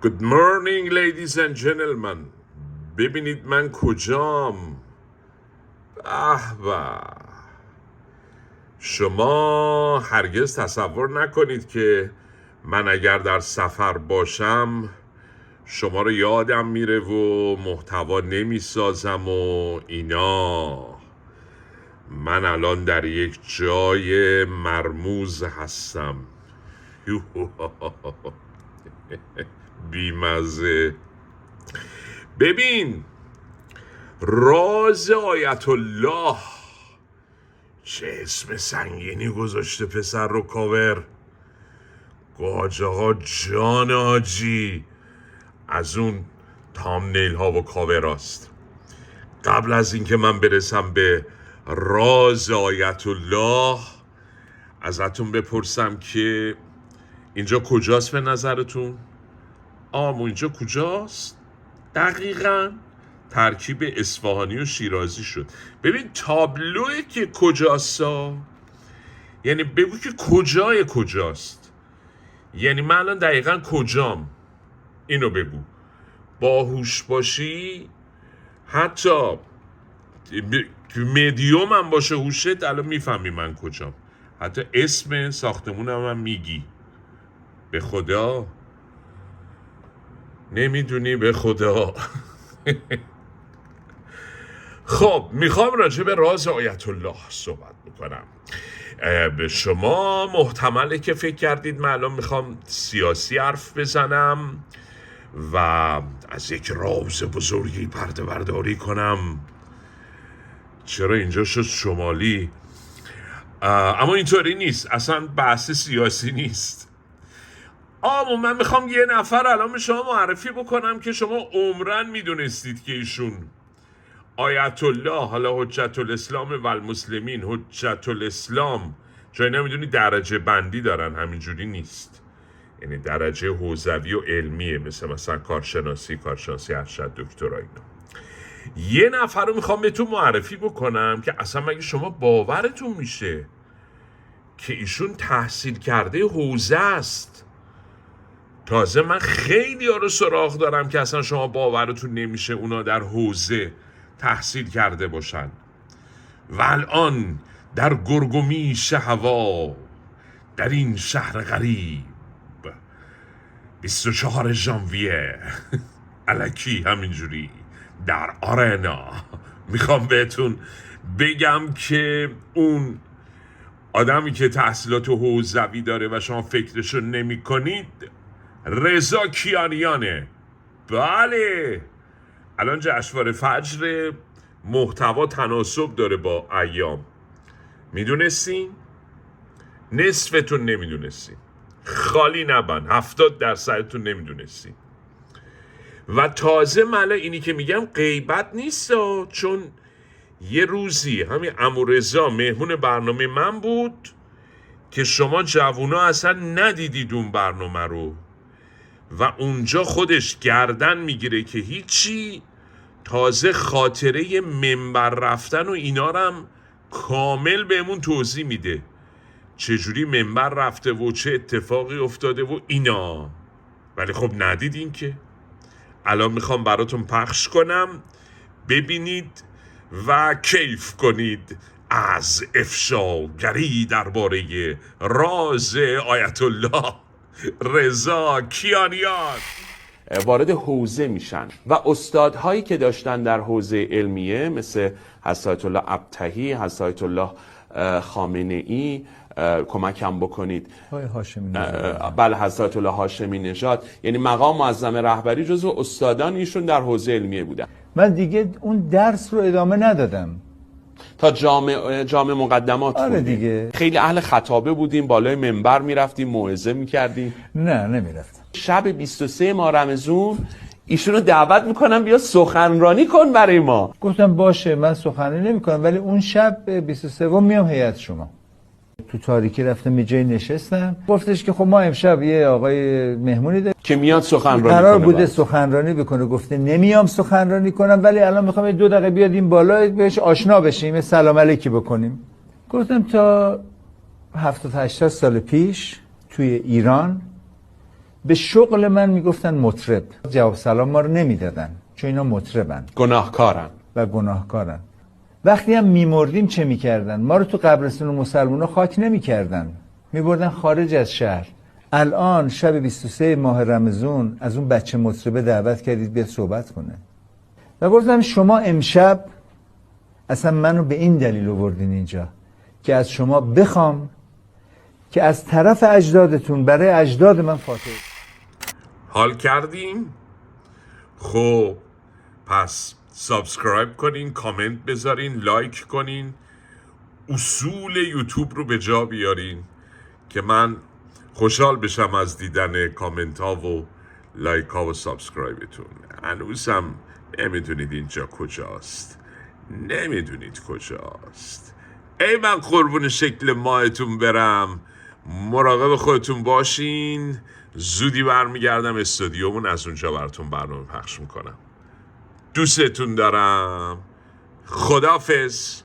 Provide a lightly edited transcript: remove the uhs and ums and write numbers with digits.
Good morning ladies and gentlemen. ببینید من کجام. به شما هرگز تصور نکنید که من اگر در سفر باشم شما رو یادم میره و محتوا نمیسازم و اینا. من الان در یک جای مرموز هستم. بیمزه. ببین راز آیت الله، چه اسم سنگینی گذاشته پسر رو کاور. گاج آقا جان آجی از اون تامنیل ها و کاور است. قبل از اینکه من برسم به راز آیت الله ازتون بپرسم که اینجا کجاست به نظرتون؟ اینجا کجاست؟ دقیقاً ترکیب اصفهانی و شیرازی شد. ببین تابلوه که کجاست، یعنی بگو که کجای کجاست. یعنی من الان دقیقاً کجام، اینو بگو. باهوش باشی حتی مدیوم هم باشه هوشت، الان میفهمی من کجام. حتی اسم ساختمونم هم میگی. به خدا نمیدونی؟ به خدا. خب میخوام راجع به راز آیت الله صحبت بکنم. به شما محتمله که فکر کردید من الان میخوام سیاسی حرف بزنم و از یک راز بزرگی پرده برداری کنم. چرا اینجا شد شمالی؟ اما اینطوری نیست، اصلا بحث سیاسی نیست. من میخوام یه نفر الان به شما معرفی بکنم که شما عمرن میدونستید که ایشون آیت الله، حالا حجت الاسلام و المسلمین، حجت الاسلام، جای نمیدونی درجه بندی دارن، همینجوری نیست. یعنی درجه حوزوی و علمیه، مثلا کارشناسی ارشد دکترا اینا. یه نفر رو میخوام بهتون معرفی بکنم که اصلا مگه شما باورتون میشه که ایشون تحصیل کرده حوزه است. تازه من خیلی ها رو سراغ دارم که اصلا شما باورتون نمیشه اونا در حوزه تحصیل کرده باشن. و الان در گرگومیش هوا، در این شهر غریب، 24 ژانویه الکی همینجوری در آرنا میخوام بهتون بگم که اون آدمی که تحصیلات حوزوی داره و شما فکرشو نمی کنید رضا کیانیانه. بله الان جشنواره فجر، محتوا تناسب داره با ایام. میدونستین؟ نصفتون نمیدونستین. خالی نبن، 70% نمیدونستین. و تازه مالا اینی که میگم غیبت نیست، چون یه روزی همین عمو رضا مهمون برنامه من بود که شما جوونا اصلا ندیدید اون برنامه رو و اونجا خودش گردن میگیره که هیچی. تازه خاطره منبر رفتن و اینا رو هم کامل بهمون توضیح میده، چجوری منبر رفته و چه اتفاقی افتاده و اینا. ولی خب ندیدین که. الان میخوام براتون پخش کنم، ببینید و کیف کنید از افشاگری درباره راز آیت الله رضا کیانیان. وارد حوزه میشن و استادهایی که داشتن در حوزه علمیه مثل حضرت الله ابطحی، حضرت الله خامنه ای، کمکم بکنید، بله حضرت الله هاشمی نژاد، یعنی مقام معظم رهبری جزو استادان ایشون در حوزه علمیه بودن. من دیگه اون درس رو ادامه ندادم تا جامع مقدمات آره بودیم. دیگه. خیلی اهل خطابه بودیم، بالای منبر میرفتیم موعظه میکردیم. نه نمیرفتم. شب 23 ماه رمضان ایشونو دعوت میکنم بیا سخنرانی کن برای ما. گفتم باشه من سخنرانی نمیکنم، ولی اون شب 23 میام هیئت شما. تو تاریکی رفتم یه جای نشستم، گفتش که خب ما امشب یه آقای مهمونی داریم که میاد سخنرانی قرار بوده سخنرانی بکنه. گفته نمیام سخنرانی کنم، ولی الان میخوام 2 دقیقه بیاد این بالا بهش آشنا بشیم، سلام علیکی بکنیم. گفتم تا 70-80 سال پیش توی ایران به شغل من میگفتن مطرب. جواب سلام ما رو نمیدادن چون اینا مطربن گناهکارن. و گناهکارن. وقتی هم میمردیم چه میکردن؟ ما رو تو قبرستون مسلمونا خاک نمیکردن، میبردن خارج از شهر. الان شب 23 ماه رمضان از اون بچه مطربه دعوت کردید بیاد صحبت کنه و گفتم شما امشب اصلا منو به این دلیل آوردین اینجا که از شما بخوام که از طرف اجدادتون برای اجداد من فاتحه. حال کردیم؟ خب پس سابسکرایب کنین، کامنت بذارین، لایک کنین، اصول یوتیوب رو به جا بیارین که من خوشحال بشم از دیدن کامنت ها و لایک ها و سابسکرایبتون. هنوزم نمیدونید اینجا کجاست، نمیدونید کجاست. ای من قربون شکل ماهتون برم. مراقب خودتون باشین. زودی برمیگردم استودیومون، از اونجا براتون برنامه پخش میکنم. دوستتون دارم. خداحافظ.